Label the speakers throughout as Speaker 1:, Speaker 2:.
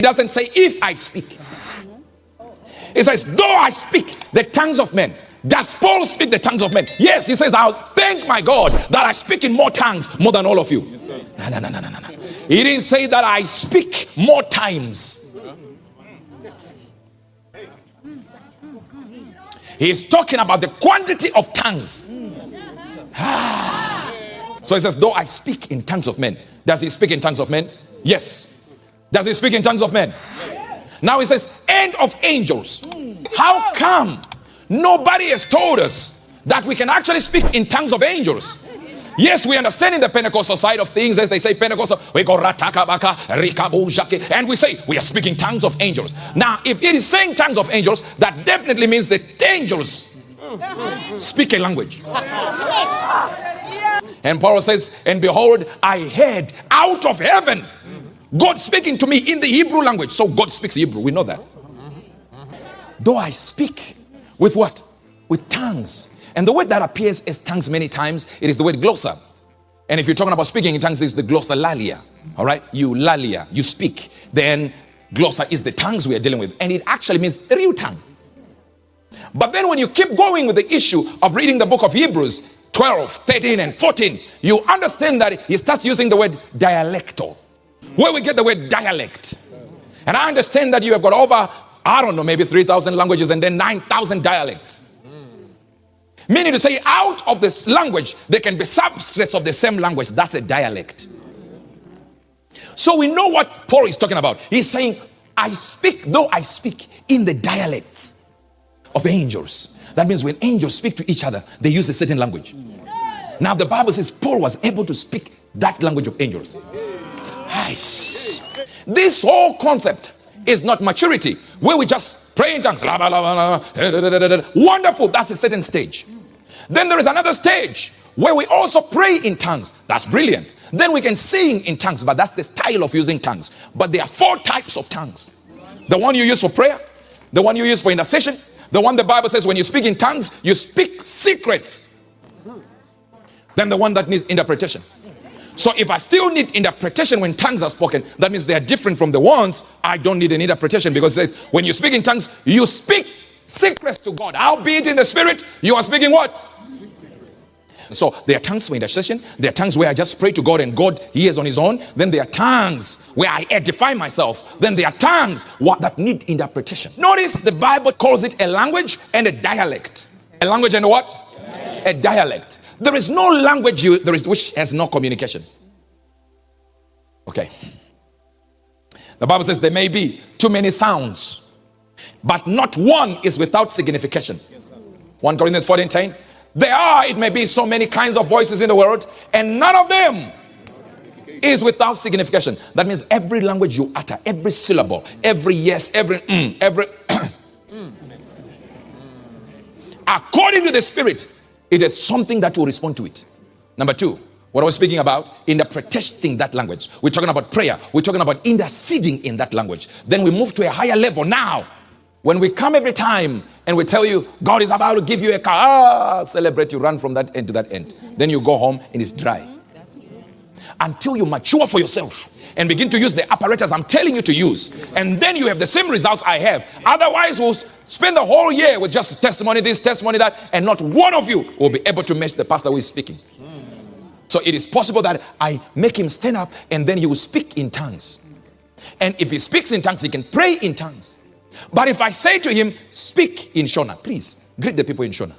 Speaker 1: It doesn't say if I speak. It says, though I speak the tongues of men. Does Paul speak the tongues of men? Yes, he says, I'll thank my God that I speak in more tongues more than all of you. Yes, no. He didn't say that I speak more times. He's talking about the quantity of tongues. So he says, though I speak in tongues of men. Does he speak in tongues of men? Yes. Does he speak in tongues of men? Yes. Now he says, and of angels. How come nobody has told us that we can actually speak in tongues of angels? Yes, we understand in the Pentecostal side of things, as they say Pentecostal, we go ratakabaka, rikabujake, and we say we are speaking tongues of angels. Now, if it is saying tongues of angels, that definitely means that angels speak a language. And Paul says, and behold, I heard out of heaven God speaking to me in the Hebrew language. So God speaks Hebrew, we know that. Though I speak with what? With tongues. And the word that appears as tongues many times, it is the word glossa. And if you're talking about speaking in tongues, it's the glossolalia. All right? You lalia, you speak. Then glossa is the tongues we are dealing with. And it actually means the real tongue. But then when you keep going with the issue of reading the book of Hebrews 12, 13, and 14, you understand that he starts using the word dialectal. Where we get the word dialect. And I understand that you have got over, I don't know, maybe 3,000 languages and then 9,000 dialects. Meaning to say, out of this language, there can be substrates of the same language. That's a dialect. So we know what Paul is talking about. He's saying, though I speak in the dialects of angels. That means when angels speak to each other, they use a certain language. Now the Bible says Paul was able to speak that language of angels. This whole concept is not maturity, where we just pray in tongues. Wonderful, that's a certain stage. Then there is another stage where we also pray in tongues. That's brilliant. Then we can sing in tongues, but that's the style of using tongues. But there are 4 types of tongues. The one you use for prayer, the one you use for intercession, the one the Bible says when you speak in tongues, you speak secrets. Then the one that needs interpretation. So if I still need interpretation when tongues are spoken, that means they are different from the ones I don't need an interpretation, because it says when you speak in tongues, you speak secrets to God. Albeit in the spirit, you are speaking what? So there are tongues for intercession. There are tongues where I just pray to God and God hears on his own. Then there are tongues where I edify myself. Then there are tongues that need interpretation. Notice the Bible calls it a language and a dialect. A language and a what? A dialect. There is no language which has no communication. Okay. The Bible says there may be too many sounds, but not one is without signification. 1 Corinthians 14:10. It may be so many kinds of voices in the world, and none of them is without signification. That means every language you utter, every syllable, every yes, every according to the Spirit, it is something that will respond to it. Number 2, what I was speaking about, interpreting that language. We're talking about prayer. We're talking about interceding in that language. Then we move to a higher level now. When we come every time and we tell you, God is about to give you a car, celebrate, you run from that end to that end. Then you go home and it's dry. Until you mature for yourself and begin to use the apparatus I'm telling you to use. And then you have the same results I have. Otherwise, we'll spend the whole year with just testimony this, testimony that, and not one of you will be able to match the pastor who is speaking. So it is possible that I make him stand up and then he will speak in tongues. And if he speaks in tongues, he can pray in tongues. But if I say to him, speak in Shona, please greet the people in Shona.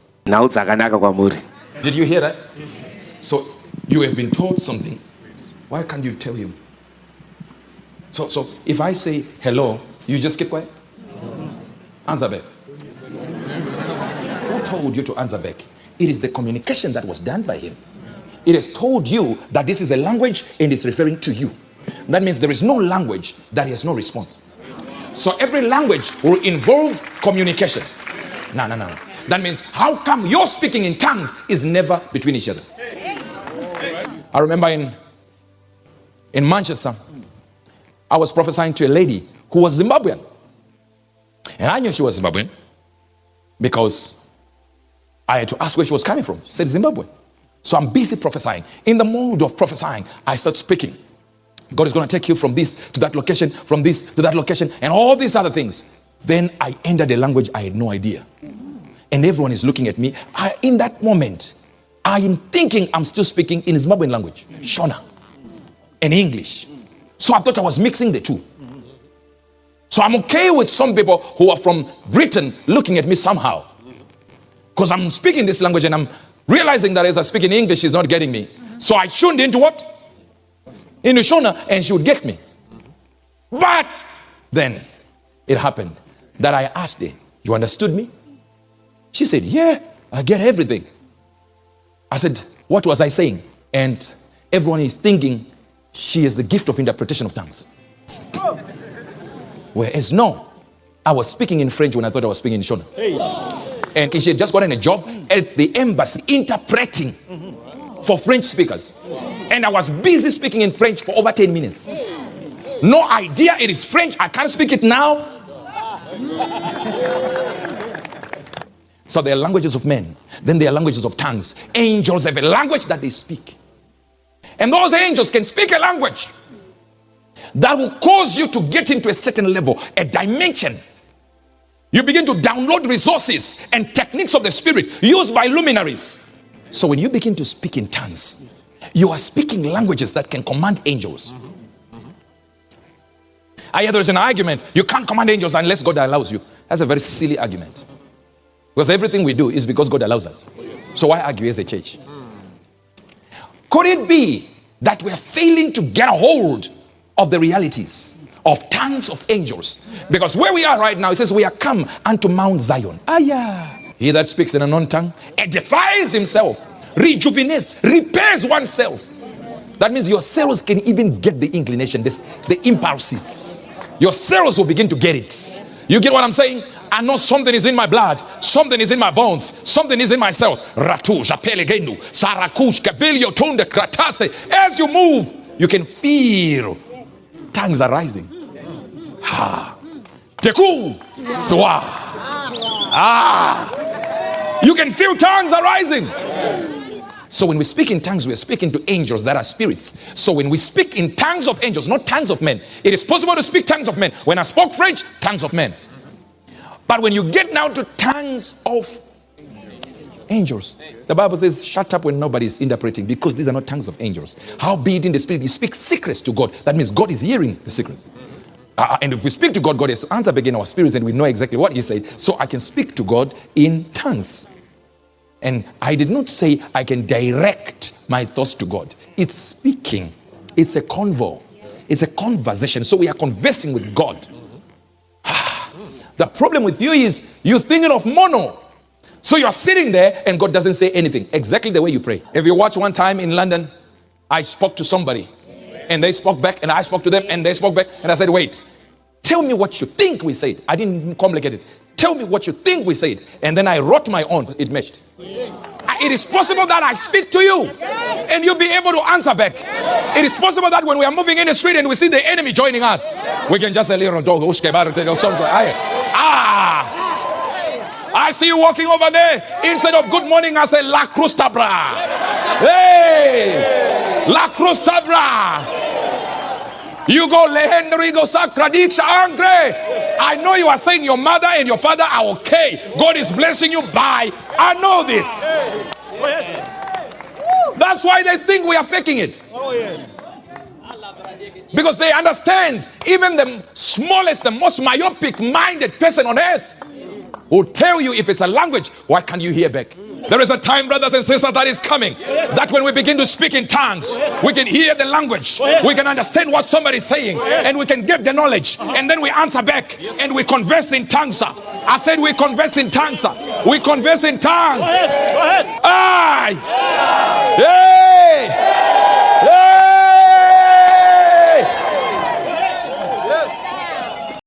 Speaker 1: Did you hear that? So you have been told something. Why can't you tell him? So if I say hello, you just keep quiet? Answer back. Who told you to answer back? It is the communication that was done by him. It has told you that this is a language and it's referring to you. That means there is no language that has no response. So every language will involve communication. No. That means how come your speaking in tongues is never between each other? I remember in Manchester, I was prophesying to a lady who was Zimbabwean. And I knew she was Zimbabwean because I had to ask where she was coming from. She said Zimbabwe. So I'm busy prophesying. In the mode of prophesying, I start speaking. God is going to take you from this to that location, from this to that location, and all these other things. Then I entered a language I had no idea. And everyone is looking at me. In that moment, I am thinking I'm still speaking in Zimbabwean language, Shona, and English. So I thought I was mixing the two. So I'm okay with some people who are from Britain looking at me somehow. Because I'm speaking this language and I'm realizing that as I speak in English, she's not getting me. So I tuned into what? Into Shona, and she would get me. But then it happened that I asked her, you understood me? She said, yeah, I get everything. I said, what was I saying? And everyone is thinking she has the gift of interpretation of tongues. Whereas no, I was speaking in French when I thought I was speaking in Shona. And she had just gotten a job at the embassy interpreting for French speakers. And I was busy speaking in French for over 10 minutes. No idea it is French. I can't speak it now. So there are languages of men. Then there are languages of tongues. Angels have a language that they speak. And those angels can speak a language that will cause you to get into a certain level, a dimension. You begin to download resources and techniques of the spirit used by luminaries. So when you begin to speak in tongues, you are speaking languages that can command angels. I hear there's an argument, you can't command angels unless God allows you. That's a very silly argument. Because everything we do is because God allows us. So why argue as a church? Could it be that we are failing to get a hold of the realities of tongues of angels? Because where we are right now, it says we are come unto Mount Zion. He that speaks in a known tongue edifies himself, rejuvenates, repairs oneself. That means your cells can even get the inclination, the impulses. Your cells will begin to get it. You get what I'm saying? I know something is in my blood, something is in my bones, something is in my cells. As you move, you can feel tongues are rising. You can feel tongues are rising. So when we speak in tongues, we are speaking to angels that are spirits. So when we speak in tongues of angels, not tongues of men, it is possible to speak tongues of men. When I spoke French, tongues of men. But when you get now to tongues of angels, the Bible says, shut up when nobody is interpreting, because these are not tongues of angels. How be it in the spirit, you speak secrets to God. That means God is hearing the secrets. And if we speak to God, God has to answer back in our spirits, and we know exactly what he said. So I can speak to God in tongues. And I did not say I can direct my thoughts to God. It's speaking. It's a convo. It's a conversation. So we are conversing with God. The problem with you is you're thinking of mono. So you're sitting there and God doesn't say anything. Exactly the way you pray. If you watch one time in London, I spoke to somebody and they spoke back and I spoke to them and they spoke back and I said, wait, tell me what you think we said. I didn't complicate it. Tell me what you think we said. And then I wrote my own. It matched. It is possible that I speak to you and you'll be able to answer back. It is possible that when we are moving in the street and we see the enemy joining us, we can just say, I see you walking over there. Instead of good morning, I say, La Crusta Bra. Hey, La Crusta Bra. You go, Lehendrigo Sacradixa Angre. I know you are saying your mother and your father are okay. God is blessing you. Bye. I know this. That's why they think we are faking it. Oh, yes. Because they understand even the smallest, the most myopic minded person on earth will tell you if it's a language, why can't you hear back? There is a time, brothers and sisters, that is coming, that when we begin to speak in tongues, we can hear the language, we can understand what somebody is saying, and we can get the knowledge, and then we answer back, and we converse in tongues. I said we converse in tongues. We converse in tongues. Aye.